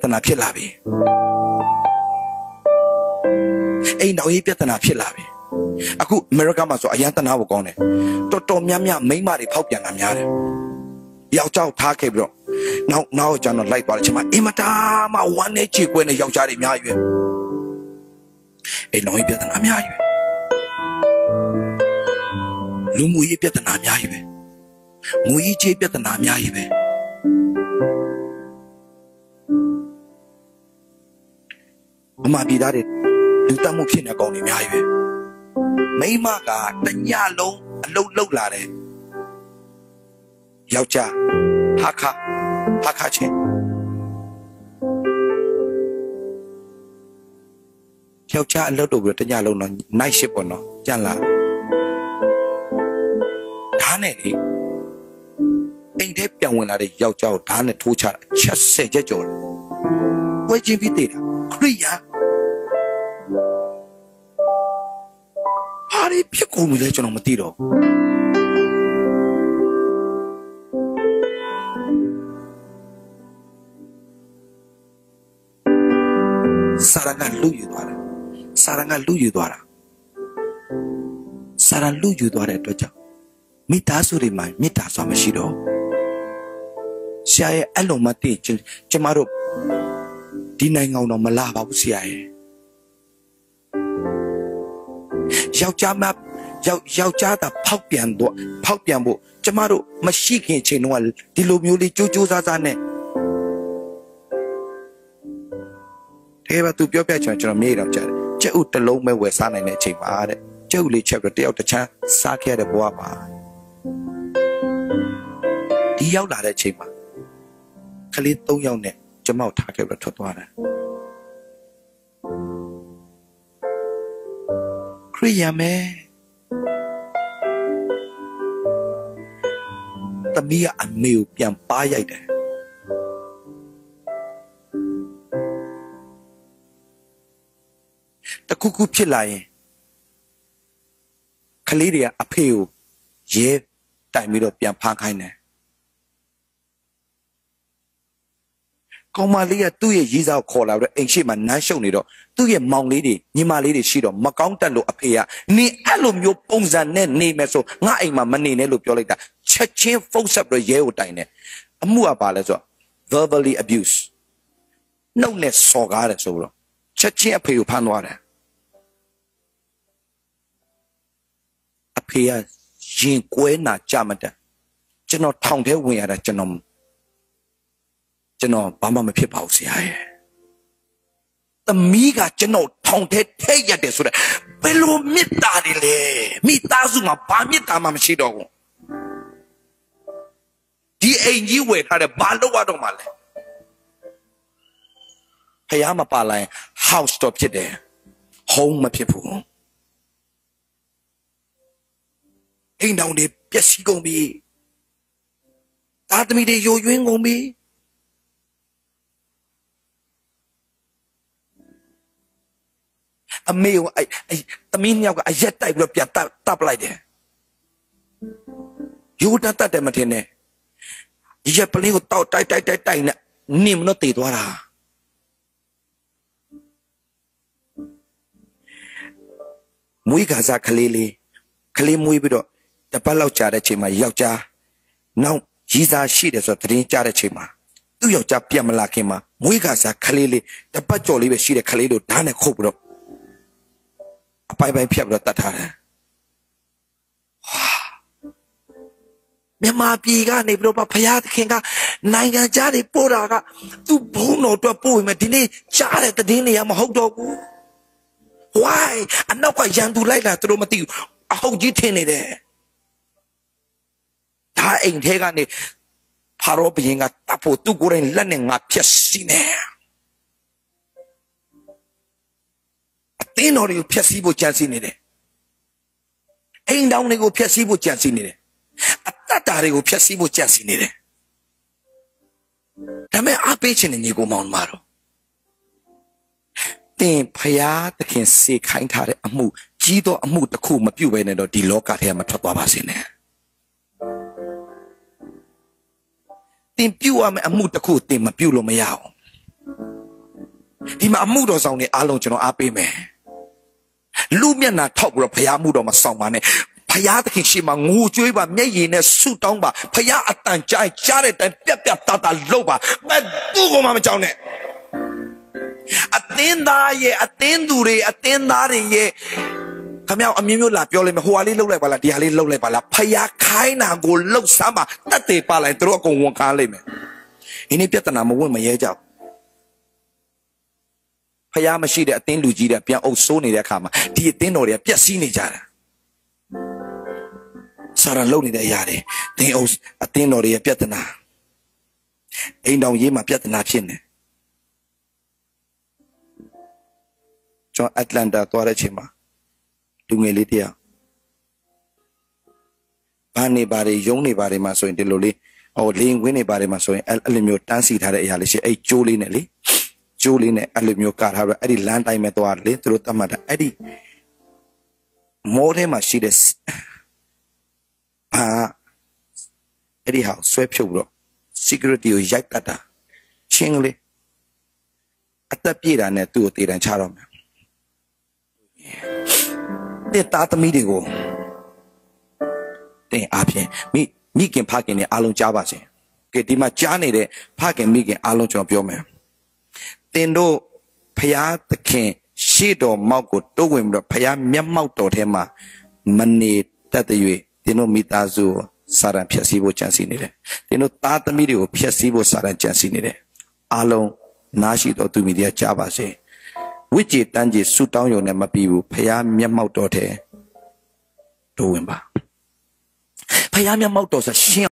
ဿနာဖြစ်လာပြီအိမ်တော်ရေးပြဿနာဖြစ်လာပြီအခုအမေရိကမှာဆိုအရန်တနာဖို့ကောင်းတယ်တော်တော်များများမိန်းမတွေဖောက်ပြန်တာများတယ်ယောက်ျားထားခဲ့ပြီးတော့နောက်ကျတော့လိုက်သွားတယ်ချိန်မှာအင်မတားမှဝမ်းနဲ့ခြေကွဲနဲ့ယောက်ျားတွေအများကြီးပဲအိမ်တော်ရေးပြဿနာအများကြီးပဲလူမှုရေးပြဿနာအများကြီးပဲငွေကြေးပြဿနာအများကြီးပဲအမှပြည်သားတွေလူတတ်မှုဖြစ်နေကောင်းနေအများကြီးပဲမိန်းမကတညလုံးအလုပ်လုပ်လာတယ်ယောက်ျားဟာခါချင်းယောက်ျားအလုပ်လုပ်ပြီးတညလုံးတော့ night shift ပေါ့နော်ကြံလာဓာတ်နဲ့လေအိမ်ထဲပြန်ဝင်လာတဲ့ယောက်ျားကိုဓာတ်နဲ့ထိုးချတာချက်10ချက်ကျော်တယ်ဝဲချင်းပြီးသေးတာခရိယာဘာတွေဖြစ်ကုန်ပြီလဲကျွန်တော်မသိတော့စာရန်ကလူယူသွားတယ်စာရန်လူယူသွားတဲ့အတွက်ကြောင့်မိသားစုတွေမှာမေတ္တာစွာမရှိတော့ဆရာရဲ့အဲ့လိုမသိကျမတို့ဒီနိုင်ငံတော့မလာပါဘူးဆရာရဲ့ယောက်ျားသာဖောက်ပြန်ဖို့ကျမတို့မရှိခင်ချိန်တော့ဒီလိုမျိုးလေးကြိုးစားစားနဲ့တဲပါသူပြောပြချင်ကျွန်တော်မြေတော့ကြားတယ်ကျက်ဥတစ်လုံးပဲဝယ်စားနိုင်တဲ့အချိန်ပါတဲ့ကျက်ဥလေးချက်ပြီးတယောက်တစ်ချမ်းစားခဲ့တဲ့ဘဝပါဒီရောက်လာတဲ့အချိန်မှာကလေး3ယောက်နဲ့ကျမကိုထားခဲ့ပြီးထွက်သွားတယ်ခရိယာမဲသမီးကအမေကိုပြန်ပါရိုက်တယ်တခုခုဖြစ်လာရင်ကလေးတွေကအဖေကိုရဲတိုင်ပြီးတော့ပြန်ဖမ်းခိုင်းတယ်ကောင်မလေးကသူ့ရဲ့ရေးစားကိုခေါ်လာပြီးတော့အိမ်ရှိမှနမ်းရှုပ်နေတော့သူ့ရဲ့မောင်လေးတွေညီမလေးတွေရှိတော့မကောင်းတက်လို့အဖေကနင်အဲ့လိုမျိုးပုံစံနဲ့နေမယ်ဆိုငါအိမ်မှာမနေနဲ့လို့ပြောလိုက်တာချက်ချင်းဖုန်းဆက်ပြီးရဲကိုတိုင်တယ်အမှုကပါလဲဆိုတော့ verbally abuse နှုတ်နဲ့စော်ကားတယ်ဆိုတော့ချက်ချင်းအဖေကိုဖမ်းသွားတယ်အဖေကရင်ကွဲနာကြမတက်ကျွန်တော်ထောင်ထဲဝင်ရတာကျွန်တော်ဘာမှမဖြစ်ပါဘူးဆရာရဲ့သမီးကကျွန်တော်ထောင်ထဲထိတ်ရတယ်ဆိုတော့ဘယ်လိုမေတ္တာတွေလဲမိသားစုမှာဘာမေတ္တာမှမရှိတော့ဘူးဒီအိမ်ကြီးဝယ်ထားတယ်ဘာလုပ်ရတော့မှလဲဖယားမပါလိုက် house တော့ဖြစ်တယ် home မဖြစ်ဘူးအိမ်တောင်တွေပျက်စီးကုန်ပြီသားသမီးတွေယိုယွင်းကုန်ပြီအမေကိုသမီးနှစ်ယောက်ကအရက်တိုက်ပြီးတော့ပြန်တပ်ပလိုက်တယ်ယူတတ်တယ်မထင်နဲ့ရက်ပလင်းကိုတောက်တိုက်နဲ့နင်းမလို့တည်သွားတာမွေးကစားကလေးမွေးပြီးတော့တပတ်လောက်ကြာတဲ့ချိန်မှာယောက်ျားနောက်ရီးစားရှိတယ်ဆိုတော့သတင်းကြားတဲ့ချိန်မှာသူ့ယောက်ျားပြန်မလာခင်မှာမွေးကစားကလေးလေးတပတ်ကျော်လေးပဲရှိတဲ့ကလေးတို့ဓာတ်နဲ့ခုတ်ပြီးတော့အပိုင်ဖြတ်ပြီးတော့တတ်ထားတယ်မြန်မာပြည်ကနေပြီးတော့ဖယားသခင်ကနိုင်ငံခြားတွေပို့တာကသူ့ဘုံတော်အတွက်ပို့ရင်ဒီနေ့ကြားတဲ့သတင်းတွေကမဟုတ်တော့ဘူး why အနောက်ကရန်သူလိုက်လာသူတို့မသိဘူးအဟုတ်ကြီးထင်နေတယ်ဒါအိမ်ထဲကနေဖာရောဘုရင်ကတပ်ဖို့သူ့ကိုယ်တိုင်လက်နဲ့ငါဖြက်စီးနေအသင်းတော်တွေကိုဖြက်စီးဖို့ကြံစည်နေတယ်အိမ်တောင်တွေကိုဖြက်စီးဖို့ကြံစည်နေတယ်အတ္တတွေကိုဖြက်စီးဖို့ကြံစည်နေတယ်ဒါမဲ့အပေးခြင်းနဲ့ညီကိုမောင်မတော်တင်ဖယားသခင်စေခိုင်းထားတဲ့အမှုကြီးသောအမှုတစ်ခုမပြုတ်ဘဲနဲ့တော့ဒီလောကထဲမှာထွက်သွားပါစေနဲ့တင်ပြုတ်ရမယ့်အမှုတစ်ခုတင်မပြုတ်လို့မရအောင် ဒီမှာအမှုတော်ဆောင်နေအားလုံးကျွန်တော်အားပေးမယ်လူမျက်နှာထောက်ပြီးတော့ဖရားမှုတော်မှာဆောင်ပါနဲ့ဖရားသခင်ရှိမှငိုကြွေးပါမျက်ရည်နဲ့ဆုတောင်းပါဖရားအတန်ကြားတဲ့တိုင်ပြက်ပြက်တာတာလှုပ်ပါဘယ်သူ့ကိုမှမကြောက်နဲ့အသင်းသားရဲ့အသင်းသူတွေအသင်းသားတွေရဲ့ခမောင်အမျိုးမျိုးလာပြောလိမ့်မယ်ဟိုဟာလေးလှုပ်လိုက်ပါလားဒီဟာလေးလှုပ်လိုက်ပါလားဖရားခိုင်းတာကိုလှုပ်စမ်းပါတတ်တယ်ပါလိုက်သူတို့အကုန်ဝန်ကားလိမ့်မယ်ဒီနေ့ပြဿနာမဝင်မရဲကြဘူးဖရားမရှိတဲ့အသင်းလူကြီးတွေပြန်အုပ်ဆိုးနေတဲ့အခါမှာဒီအသင်းတော်တွေကပြက်စီးနေကြတာစာရန်လုံနေတဲ့အရာတွေတင်းအုပ်အသင်းတော်တွေရဲ့ပြဿနာအိမ်တော်ရေးမှာပြဿနာဖြစ်နေကျွန်တော်အတ္တလန္တာသွားတဲ့အချိန်မှာလူငယ်လေးတယောက်ဘာနေပါတွေယုံနေပါတွေမှာဆိုရင်ဒီလိုလေးဟိုလင်းဝင်းနေပါတွေမှာဆိုရင်အဲ့လိုမျိုးတန်းစီထားတဲ့အရာလေးရှိအဲ့ကျိုးလေးနဲ့လေကျိုးလေးနဲ့အဲ့လိုမျိုးကထားပြီးအဲ့ဒီလမ်းတိုင်းမဲ့သွားတယ်လေသူတို့တတ်မှတ်တာအဲ့ဒီမောထဲမှာရှိတဲ့အဲ့ဒီဟာဆွဲဖြုတ်ပြီးတော့ security ကိုရိုက်တတ်တာချင်းကလေးအသက်ပြေးတာနဲ့သူ့ကိုတေတံချတော့မယ်တဲ့သားသမီးတွေကိုတင်အားဖြင့်မိခင်ဖခင်တွေအားလုံးကြားပါစေကဲဒီမှာကြားနေတဲ့ဖခင်မိခင်အားလုံးကျွန်တော်ပြောမယ်တင်တို့ဖရားသခင်ရှေ့တော်မောက်ကိုတိုးဝင်ပြီးတော့ဖရားမျက်မှောက်တော်ထဲမှာမနေတတ်တဲ့၍တင်တို့မိသားစုစာရန်ဖြည့်ဆည်းဖို့ကြံစည်နေတယ်တင်တို့သားသမီးတွေကိုဖြည့်ဆည်းဖို့စာရန်ကြံစည်နေတယ်အားလုံးနားရှိတော်သူမိတွေကကြားပါစေဝိจิตတန်းကြီးဆူတောင်းရုံနဲ့မပြီးဘူးဖရားမျက်မှောက်တော်ထဲတိုးဝင်ပါဖရားမျက်မှောက်တော်ဆိုရှင်